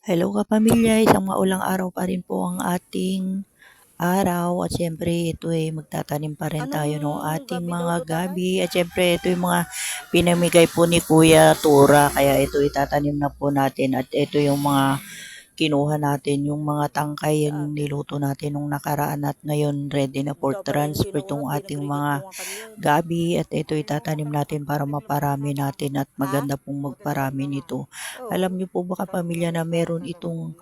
Hello kapamilya, isang maulang araw pa rin po ang ating araw at siyempre ito ay magtatanim pa rin tayo ng Anong ating gabi daw mga to, tay? gabi at siyempre ito yung mga pinamigay po ni Kuya Tura kaya ito itatanim na po natin at ito yung mga kinuha natin yung mga tangkay yung Saan? niluto natin nung nakaraan at ngayon ready na for Ikaw pa yung transfer kinuha, itong di ating nag-request mga ko nga kanyan. gabi at ito itatanim natin para maparami natin at Ha? maganda pong magparami nito. Oo. Alam niyo po ba kapamilya na meron itong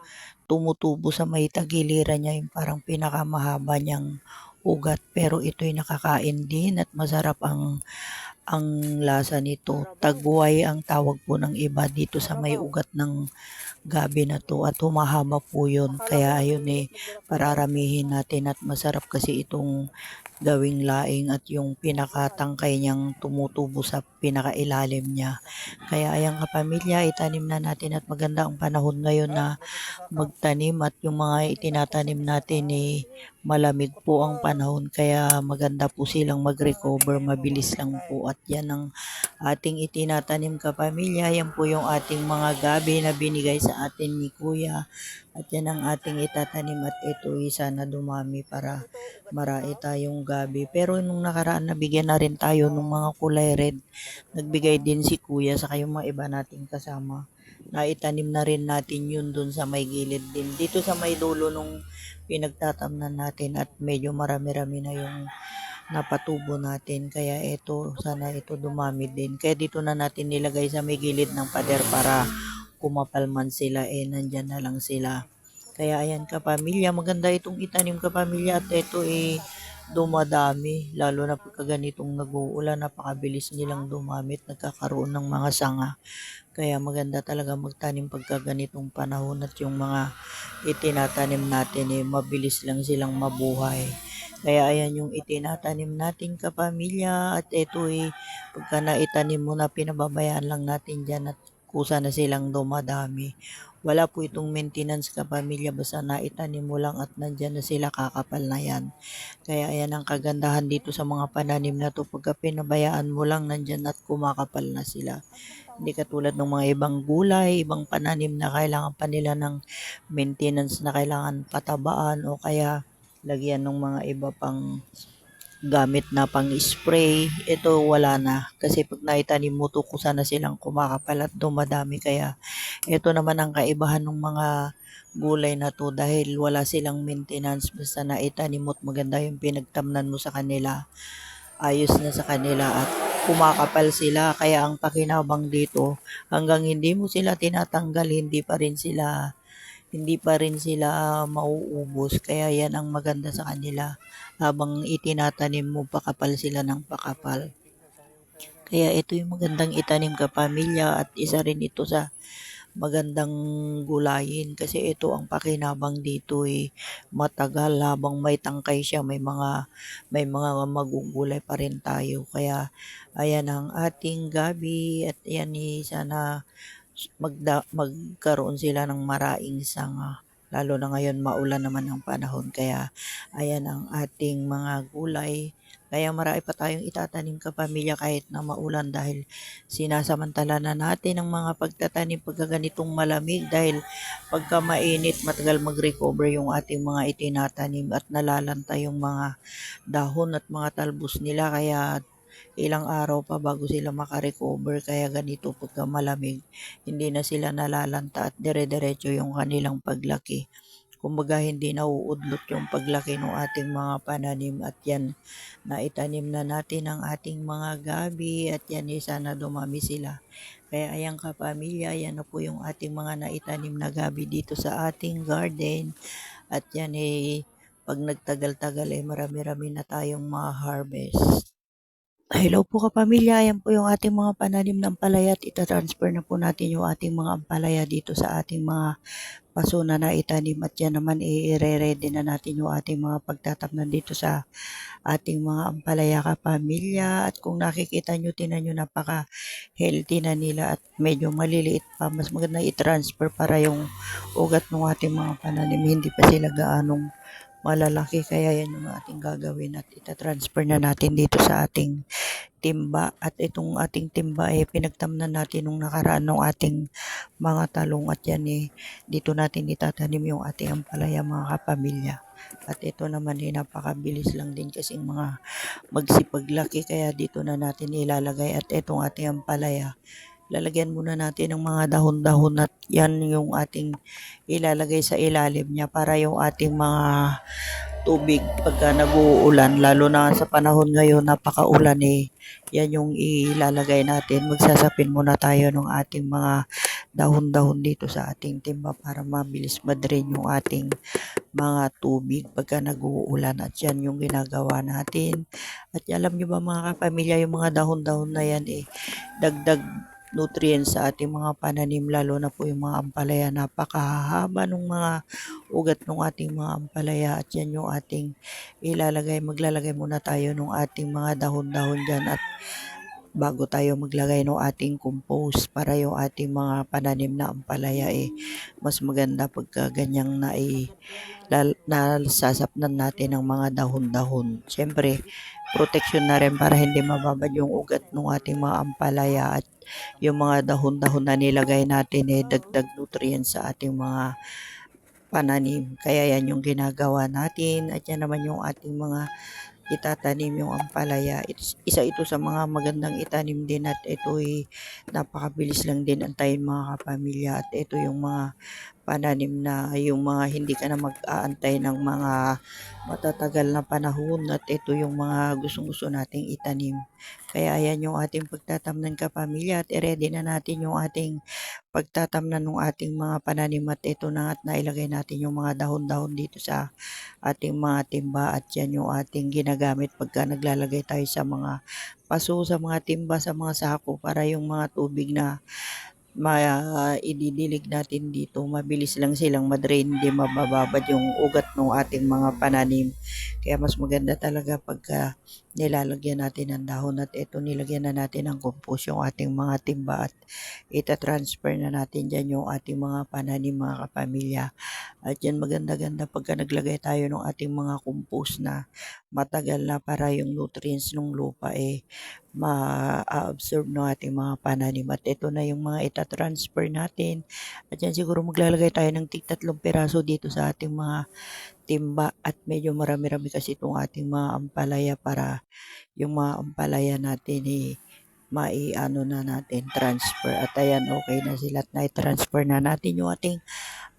tumutubo sa may tagiliran niya yung parang pinakamahaba niyang ugat pero ito'y nakakain din at masarap ang lasa nito. Karabaw. Tagway ang tawag po ng iba dito sa may Karabaw. ugat ng gabi na to at humahaba po yun. Akala ko Kaya ayun nag-request mo dyan kanyan. pararamihin natin at masarap kasi itong gawing laing at yung pinakatangkay niyang tumutubo sa pinakailalim niya. Kaya ayan kapamilya, itanim na natin at maganda ang panahon ngayon na magtanim at yung mga itinatanim natin malamig po ang panahon kaya maganda po silang mag-recover, mabilis lang po at yan ang ating itinatanim kapamilya, yan po yung ating mga gabi na binigay sa atin ni Kuya at yan ang ating itatanim at ito sana dumami para marai tayong gabi. Pero nung nakaraan nabigyan na rin tayo ng mga kulay red, nagbigay din si Kuya sa yung mga iba nating kasama. Naitanim na rin natin yun dun sa may gilid din. Dito sa may dulo nung pinagtatamnan natin at medyo marami-rami na yung napatubo natin. Kaya ito, sana ito dumami din. Kaya dito na natin nilagay sa may gilid ng pader para kumapal man sila, nandyan na lang sila. Kaya ayan kapamilya, maganda itong itanim kapamilya at ito dumadami. Lalo na pagka ganitong nag-uulan, napakabilis nilang dumamit, nagkakaroon ng mga sanga. Kaya maganda talaga magtanim pagka ganitong panahon at yung mga itinatanim natin mabilis lang silang mabuhay. Kaya ayan yung itinatanim natin kapamilya at ito pagka naitanim mo na pinababayaan lang natin dyan at kusa na silang dumadami. Wala po itong maintenance kapamilya basta naitanim mo lang at nandyan na sila kakapal na yan. Kaya ayan ang kagandahan dito sa mga pananim na to pagka pinabayaan mo lang nandyan at kumakapal na sila. Hindi katulad ng mga ibang gulay, ibang pananim na kailangan pa nila ng maintenance na kailangan patabaan o kaya lagyan ng mga iba pang gamit na pang spray. Ito wala na kasi pag naitanim mo to kusa na silang kumakapal at dumadami kaya ito naman ang kaibahan ng mga gulay na to dahil wala silang maintenance basta naitanim mo at maganda yung pinagtamnan mo sa kanila ayos na sa kanila at kumakapal sila kaya ang pakinabang dito hanggang hindi mo sila tinatanggal hindi pa rin sila mauubos kaya yan ang maganda sa kanila habang itinatanim mo pakapal sila ng pakapal kaya ito yung magandang itanim kapamilya at isa rin ito sa magandang gulayin kasi ito ang pakinabang dito matagal habang may tangkay siya may mga magugulay pa rin tayo kaya ayan ang ating gabi at yan sana magkaroon sila ng maraing sanga lalo na ngayon maulan naman ang panahon kaya ayan ang ating mga gulay kaya marami pa tayong itatanim kapamilya kahit na maulan dahil sinasamantala na natin ang mga pagtatanim pagka ganitong malamig dahil pagka mainit matagal mag-recover yung ating mga itinatanim at nalalanta yung mga dahon at mga talbos nila kaya ilang araw pa bago sila makarecover kaya ganito pagka malamig hindi na sila nalalanta at dire-diretso yung kanilang paglaki. Kumbaga hindi nauudlot yung paglaki ng ating mga pananim at yan naitanim na natin ang ating mga gabi at yan sana dumami sila. Kaya ayan kapamilya, yan na po yung ating mga naitanim na gabi dito sa ating garden at yan pag nagtagal-tagal marami-rami na tayong mga harvest. Hello po kapamilya, ayan po yung ating mga pananim ng ampalaya at itatransfer na po natin yung ating mga ampalaya dito sa ating mga paso na naitanim at yan naman i-ready na natin yung ating mga pagtatamnan dito sa ating mga ampalaya kapamilya at kung nakikita nyo, tinan nyo napaka-healthy na nila at medyo maliliit pa. Mas maganda i-transfer para yung ugat ng ating mga pananim hindi pa sila gaanong malalaki kaya yan yung ating gagawin at itatransfer na natin dito sa ating timba at itong ating timba pinagtamnan natin nung nakaraan ng ating mga talong at yan dito natin itatanim yung ating ampalaya mga kapamilya. At ito naman napakabilis lang din kasing mga magsipaglaki kaya dito na natin ilalagay at itong ating ampalaya. Lalagyan muna natin ng mga dahon-dahon at yan yung ating ilalagay sa ilalim niya para yung ating mga tubig pagka nag-uulan, lalo na sa panahon ngayon napakaulan yan yung ilalagay natin. Magsasapin muna tayo ng ating mga dahon-dahon dito sa ating timba para mabilis ma-drain yung ating mga tubig pagka nag-uulan at yan yung ginagawa natin. At alam nyo ba mga kapamilya, yung mga dahon-dahon na yan dagdag nutrients sa ating mga pananim, lalo na po yung mga ampalaya. Napakahaba ng mga ugat ng ating mga ampalaya at yan yung ating ilalagay. Maglalagay muna tayo ng ating mga dahon-dahon dyan at bago tayo maglagay ng ating compost para yung ating mga pananim na ampalaya mas maganda pagka ganyang nasasapnan natin ng mga dahon-dahon. Siyempre, protection na rin para hindi mababad yung ugat ng ating mga ampalaya at yung mga dahon-dahon na nilagay natin dagdag nutrients sa ating mga pananim. Kaya yan yung ginagawa natin at yan naman yung ating mga itatanim yung ampalaya. Isa ito sa mga magandang itanim din at ito napakabilis lang din antayin mga kapamilya at ito yung mga pananim na yung mga hindi ka na mag-aantay ng mga matatagal na panahon at ito yung mga gustong-gusto nating itanim. Kaya ayan yung ating pagtatamnan kapamilya at i-ready na natin yung ating pagtatamnan ng ating mga pananim at ito na at nailagay natin yung mga dahon-dahon dito sa ating mga timba at yan yung ating ginagamit pagka naglalagay tayo sa mga paso, sa mga timba, sa mga sako para yung mga tubig na ididilig natin dito, mabilis lang silang madrain, hindi mabababad yung ugat ng ating mga pananim. Kaya mas maganda talaga pagka nilalagyan natin ng dahon at ito nilagyan na natin ng compost yung ating mga timba at ita-transfer na natin dyan yung ating mga pananim mga kapamilya. At yan maganda-ganda pagka naglagay tayo ng ating mga compost na matagal na para yung nutrients ng lupa ma-absorb ng ating mga pananim at ito na yung mga ita-transfer natin at yan siguro maglalagay tayo ng tig-3 piraso dito sa ating mga timba at medyo marami-rami kasi itong ating mga ampalaya para yung mga ampalaya natin maiano na natin transfer at ayan okay na sila at na-transfer na natin yung ating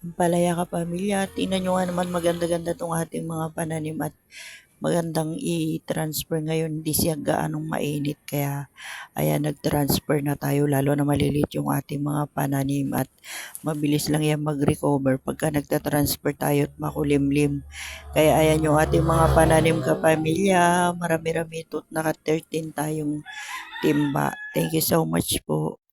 ampalaya kapamilya. Tingnan nyo nga naman maganda-ganda itong ating mga pananim at magandang i-transfer ngayon, hindi siya gaanong mainit kaya ayan nag-transfer na tayo lalo na malilit yung ating mga pananim at mabilis lang yan mag-recover pagka nagta-transfer tayo at makulimlim. Kaya ayan yung ating mga pananim kapamilya, marami-rami ito, naka 13 tayong timba. Thank you so much po.